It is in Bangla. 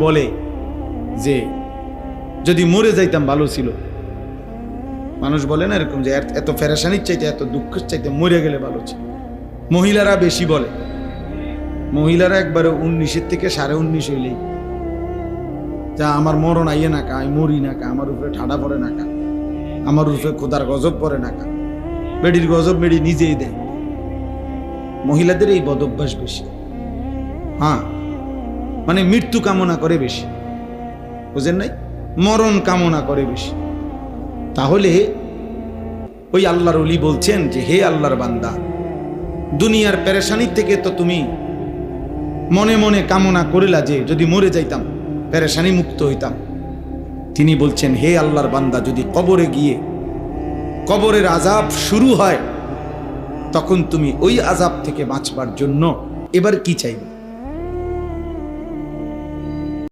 বলে যে যদি মরে যাইতাম ভালো ছিল। মানুষ বলে না এরকম যে এত ফেরেশানির চাইতে এত দুঃখের চাইতে মরে গেলে ভালো ছিল। মহিলারা বেশি বলে, মহিলারা একবারে 19-এর থেকে 19.5 হইলেই যা আমার মরণ আইয়ে না কা, আমি মরি না কা, আমার উপরে ঠাডা পড়ে না কা, আমার উপরে খোদার গজব পড়ে না কা। বেডির গজব বেডি নিজেই দেয়। মহিলাদের এই বদ অভ্যাস বেশি। হ্যাঁ, মানে মৃত্যু কামনা করে বেশি, বুঝেন নাই, মরণ কামনা করে বেশি। তাহলে ওই আল্লাহর ওলি বলছেন যে হে আল্লাহর বান্দা, দুনিয়ার পেরেশানির থেকে তো তুমি মনে মনে কামনা করিলা যে যদি মরে যাইতাম পেরেশানি মুক্ত হইতাম। তিনি বলছেন হে আল্লাহর বান্দা, যদি কবরে গিয়ে কবরের আযাব শুরু হয় তখন তুমি ওই আযাব থেকে বাঁচবার জন্য এবার কি চাইবে?